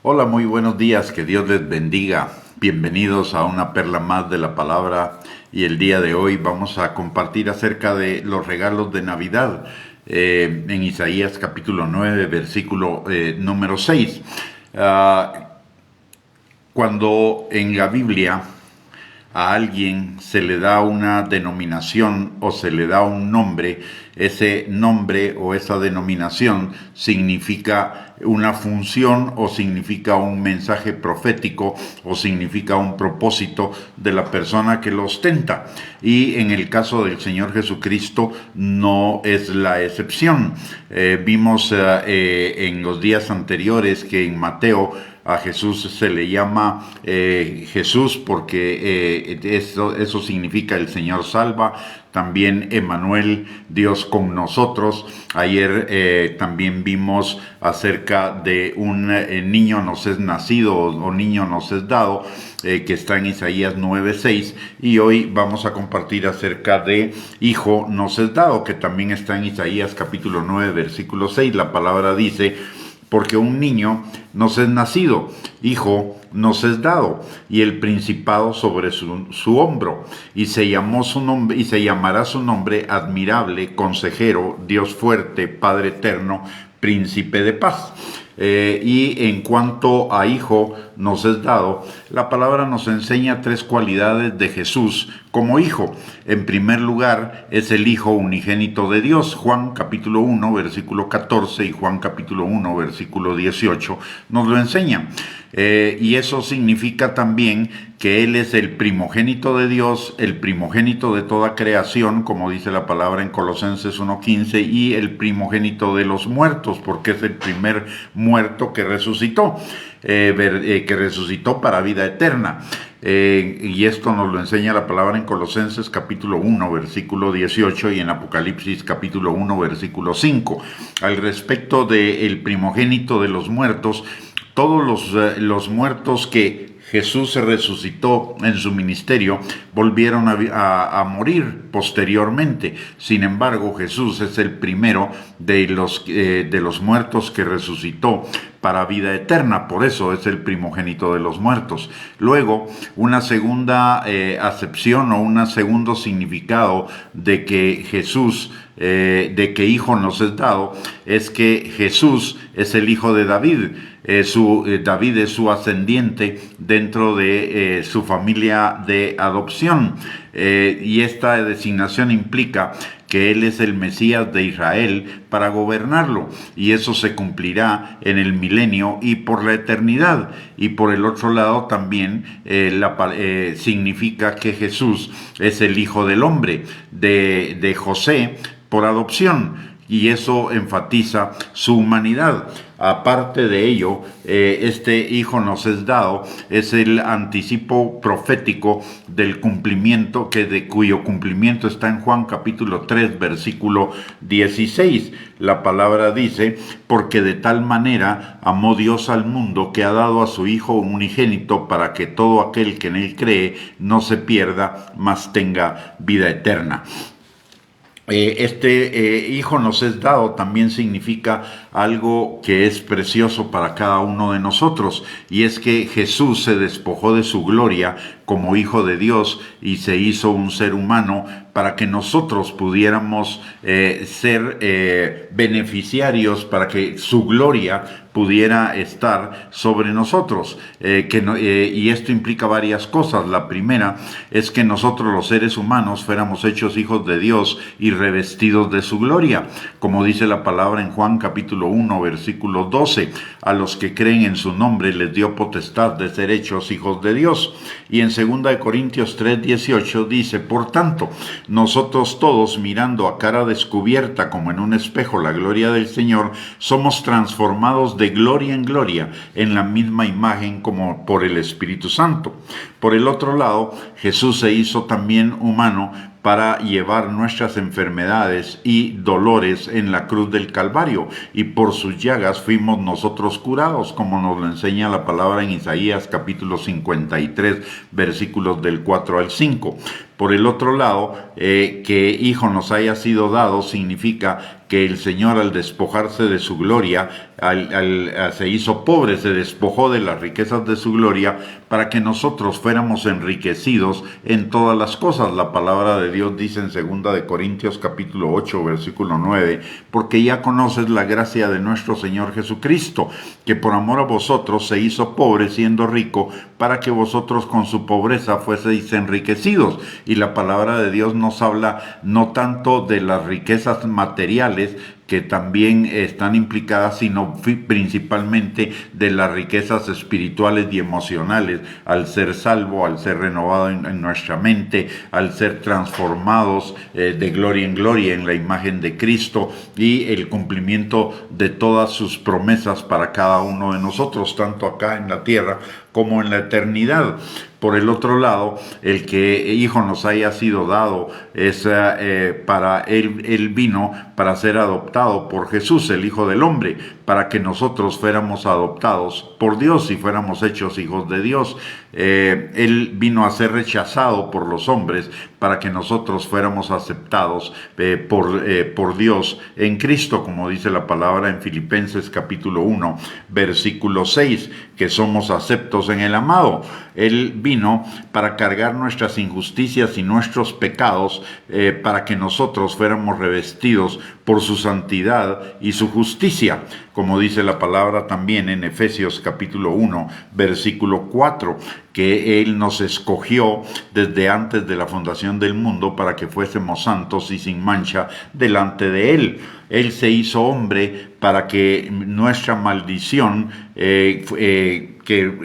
Hola, muy buenos días, que Dios les bendiga. Bienvenidos a una perla más de la palabra y el día de hoy vamos a compartir acerca de los regalos de Navidad en Isaías capítulo 9, versículo número 6. Cuando en la Biblia a alguien se le da una denominación o se le da un nombre, ese nombre o esa denominación significa una función o significa un mensaje profético o significa un propósito de la persona que lo ostenta. Y en el caso del Señor Jesucristo no es la excepción. Vimos en los días anteriores que en Mateo a Jesús se le llama Jesús porque eso significa el Señor salva. También Emmanuel, Dios con nosotros. Ayer también vimos acerca de un niño nos es nacido o niño nos es dado, que está en Isaías 9:6, y hoy vamos a compartir acerca de hijo nos es dado, que también está en Isaías capítulo 9, versículo 6. La palabra dice: porque un niño nos es nacido, hijo nos es dado, y el principado sobre su hombro, y se llamará su nombre admirable, consejero, Dios fuerte, Padre eterno, príncipe de paz. Y en cuanto a hijo nos es dado, la palabra nos enseña tres cualidades de Jesús como hijo. En primer lugar, es el Hijo unigénito de Dios. Juan capítulo 1, versículo 14 y Juan capítulo 1, versículo 18 nos lo enseñan. Y eso significa también que Él es el primogénito de Dios, el primogénito de toda creación, como dice la palabra en Colosenses 1:15, y el primogénito de los muertos, porque es el primer muerto que resucitó, para vida eterna. Y esto nos lo enseña la palabra en Colosenses capítulo 1, versículo 18, y en Apocalipsis capítulo 1, versículo 5. Al respecto del primogénito de los muertos, todos los muertos que Jesús resucitó en su ministerio volvieron a morir posteriormente. Sin embargo, Jesús es el primero de los muertos que resucitó para vida eterna. Por eso es el primogénito de los muertos. Luego, una segunda acepción o un segundo significado de que Jesús, de que hijo nos es dado, es que Jesús es el hijo de David. David es su ascendiente dentro de su familia de adopción, y esta designación implica que Él es el Mesías de Israel para gobernarlo, y eso se cumplirá en el milenio y por la eternidad. Y por el otro lado también significa que Jesús es el Hijo del Hombre de José por adopción, y eso enfatiza su humanidad. Aparte de ello, este hijo nos es dado, es el anticipo profético del cumplimiento, cuyo cumplimiento está en Juan capítulo 3, versículo 16. La palabra dice: porque de tal manera amó Dios al mundo, que ha dado a su Hijo unigénito, para que todo aquel que en él cree no se pierda, mas tenga vida eterna. Hijo nos es dado también significa algo que es precioso para cada uno de nosotros, y es que Jesús se despojó de su gloria como Hijo de Dios y se hizo un ser humano para que nosotros pudiéramos ser beneficiarios, para que su gloria pudiera estar sobre nosotros. Y esto implica varias cosas. La primera es que nosotros, los seres humanos, fuéramos hechos hijos de Dios y revestidos de su gloria, como dice la palabra en Juan capítulo 1, versículo 12: a los que creen en su nombre les dio potestad de ser hechos hijos de Dios. Y en 2 Corintios 3:18 dice: por tanto, nosotros todos, mirando a cara descubierta como en un espejo la gloria del Señor, somos transformados de gloria en gloria en la misma imagen como por el Espíritu Santo. Por el otro lado, Jesús se hizo también humano para llevar nuestras enfermedades y dolores en la cruz del Calvario, y por sus llagas fuimos nosotros curados, como nos lo enseña la palabra en Isaías capítulo 53, versículos del 4 al 5. Por el otro lado, que hijo nos haya sido dado significa que el Señor, al despojarse de su gloria, se hizo pobre, se despojó de las riquezas de su gloria para que nosotros fuéramos enriquecidos en todas las cosas. La palabra de Dios dice en 2 de Corintios capítulo 8, versículo 9, porque ya conoces la gracia de nuestro Señor Jesucristo, que por amor a vosotros se hizo pobre siendo rico, para que vosotros con su pobreza fueseis enriquecidos. Y la palabra de Dios nos habla no tanto de las riquezas materiales, que también están implicadas, sino principalmente de las riquezas espirituales y emocionales, al ser salvo, al ser renovado en nuestra mente, al ser transformados de gloria en gloria en la imagen de Cristo, y el cumplimiento de todas sus promesas para cada uno de nosotros, tanto acá en la tierra como en la eternidad. Por el otro lado, el que hijo nos haya sido dado es para él vino para ser adoptado por Jesús, el Hijo del Hombre, para que nosotros fuéramos adoptados por Dios y fuéramos hechos hijos de Dios. Él vino a ser rechazado por los hombres para que nosotros fuéramos aceptados por Dios en Cristo, como dice la palabra en Filipenses capítulo 1, versículo 6, que somos aceptos en el amado. Él vino para cargar nuestras injusticias y nuestros pecados, para que nosotros fuéramos revestidos por su santidad y su justicia, como dice la palabra también en Efesios capítulo 1, versículo 4, que Él nos escogió desde antes de la fundación del mundo para que fuésemos santos y sin mancha delante de Él. Él se hizo hombre para que nuestra maldición que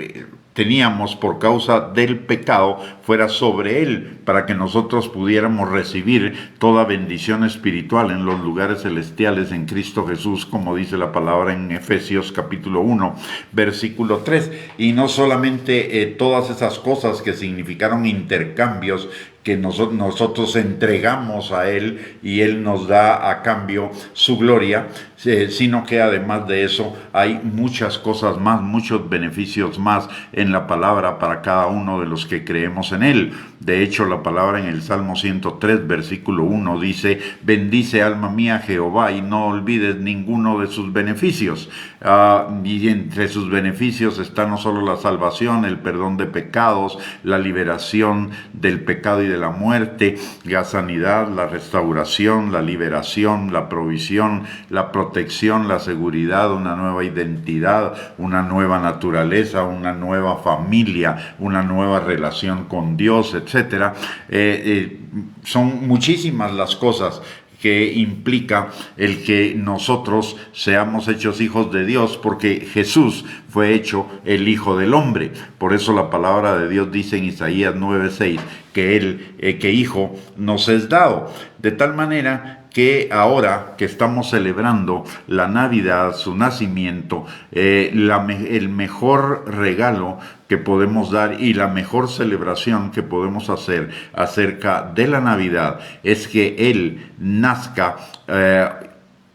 teníamos por causa del pecado fuera sobre Él, para que nosotros pudiéramos recibir toda bendición espiritual en los lugares celestiales en Cristo Jesús, como dice la palabra en Efesios capítulo 1, versículo 3. Y no solamente todas esas cosas que significaron intercambios, que nosotros entregamos a Él y Él nos da a cambio su gloria, sino que además de eso hay muchas cosas más, muchos beneficios más en la palabra para cada uno de los que creemos en Él. De hecho, la palabra en el Salmo 103, versículo 1 dice: bendice alma mía Jehová y no olvides ninguno de sus beneficios. Y entre sus beneficios está no solo la salvación, el perdón de pecados, la liberación del pecado y de la muerte, la sanidad, la restauración, la liberación, la provisión, la protección, la seguridad, una nueva identidad, una nueva naturaleza, una nueva familia, una nueva relación con Dios, etc. Son muchísimas las cosas que implica el que nosotros seamos hechos hijos de Dios, porque Jesús fue hecho el Hijo del Hombre. Por eso la palabra de Dios dice en Isaías 9:6 que hijo nos es dado. De tal manera que ahora que estamos celebrando la Navidad, su nacimiento, el mejor regalo que podemos dar y la mejor celebración que podemos hacer acerca de la Navidad es que Él nazca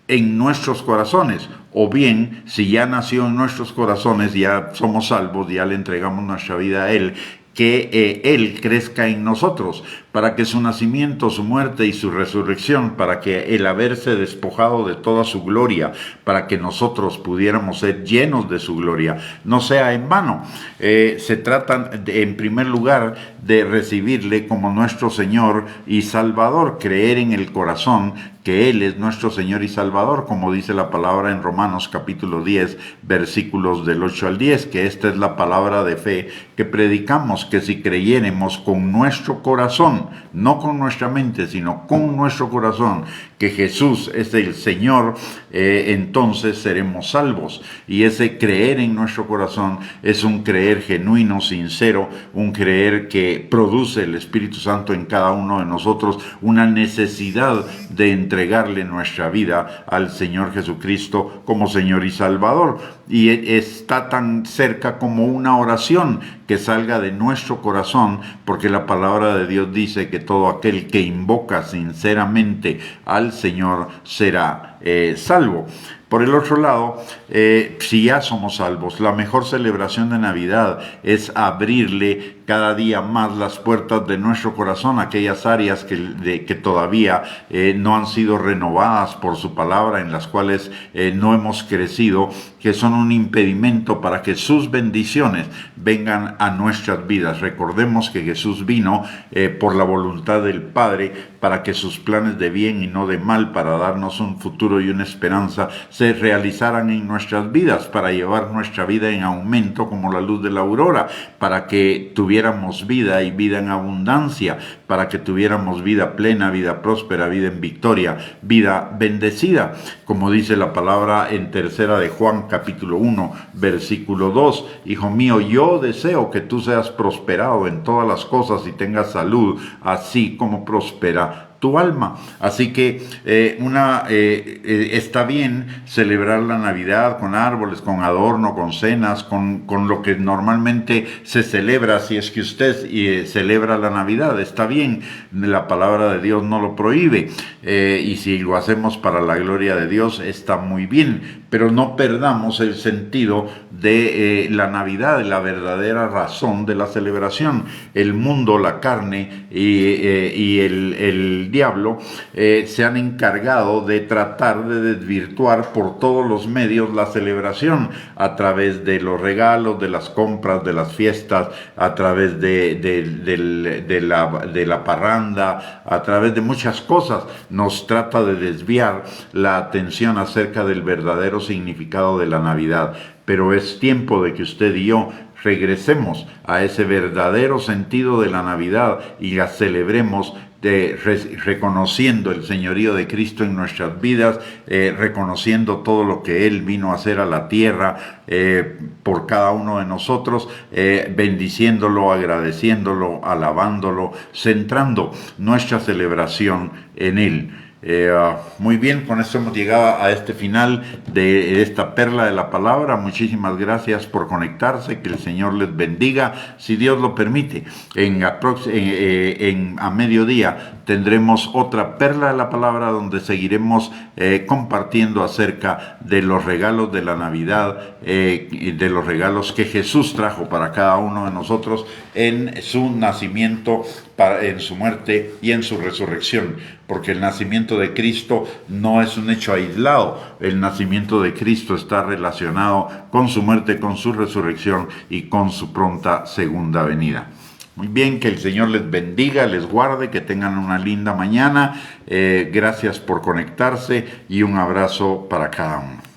en nuestros corazones. O bien, si ya nació en nuestros corazones, ya somos salvos, ya le entregamos nuestra vida a Él, que Él crezca en nosotros, para que su nacimiento, su muerte y su resurrección, para que el haberse despojado de toda su gloria, para que nosotros pudiéramos ser llenos de su gloria, no sea en vano. Se trata en primer lugar de recibirle como nuestro Señor y Salvador, creer en el corazón que Él es nuestro Señor y Salvador, como dice la palabra en Romanos capítulo 10, versículos del 8 al 10, que esta es la palabra de fe que predicamos, que si creyéremos con nuestro corazón, no con nuestra mente, sino con nuestro corazón, que Jesús es el Señor, entonces seremos salvos. Y ese creer en nuestro corazón es un creer genuino, sincero, un creer que produce el Espíritu Santo en cada uno de nosotros, una necesidad de entregarle nuestra vida al Señor Jesucristo como Señor y Salvador. Y está tan cerca como una oración que salga de nuestro corazón, porque la palabra de Dios dice que todo aquel que invoca sinceramente al Señor será salvo. Por el otro lado, si ya somos salvos, la mejor celebración de Navidad es abrirle cada día más las puertas de nuestro corazón, aquellas áreas que todavía no han sido renovadas por su palabra, en las cuales no hemos crecido, que son un impedimento para que sus bendiciones vengan a nuestras vidas. Recordemos que Jesús vino por la voluntad del Padre para que sus planes de bien y no de mal, para darnos un futuro y una esperanza, se realizaran en nuestras vidas, para llevar nuestra vida en aumento como la luz de la aurora, para que tuviéramos vida y vida en abundancia, para que tuviéramos vida plena, vida próspera, vida en victoria, vida bendecida, como dice la palabra en tercera de Juan capítulo 1 versículo 2. Hijo mío, yo deseo que tú seas prosperado en todas las cosas y tengas salud, así como prospera tu alma. Así que está bien celebrar la Navidad con árboles, con adorno, con cenas, con lo que normalmente se celebra. Si es que usted celebra la Navidad, está bien, la palabra de Dios no lo prohíbe, y si lo hacemos para la gloria de Dios, está muy bien, pero no perdamos el sentido de la Navidad, la verdadera razón de la celebración. El mundo, la carne y el diablo se han encargado de tratar de desvirtuar por todos los medios la celebración, a través de los regalos, de las compras, de las fiestas, a través de la parranda, a través de muchas cosas. Nos trata de desviar la atención acerca del verdadero significado de la Navidad, pero es tiempo de que usted y yo regresemos a ese verdadero sentido de la Navidad y la celebremos reconociendo el señorío de Cristo en nuestras vidas, reconociendo todo lo que Él vino a hacer a la tierra por cada uno de nosotros, bendiciéndolo, agradeciéndolo, alabándolo, centrando nuestra celebración en Él. Muy bien, con esto hemos llegado a este final de esta perla de la palabra. Muchísimas gracias por conectarse, que el Señor les bendiga. Si Dios lo permite, a mediodía tendremos otra perla de la palabra, donde seguiremos compartiendo acerca de los regalos de la Navidad, de los regalos que Jesús trajo para cada uno de nosotros en su nacimiento, en su muerte y en su resurrección, porque el nacimiento de Cristo no es un hecho aislado. El nacimiento de Cristo está relacionado con su muerte, con su resurrección y con su pronta segunda venida. Muy bien, que el Señor les bendiga, les guarde, que tengan una linda mañana. Gracias por conectarse y un abrazo para cada uno.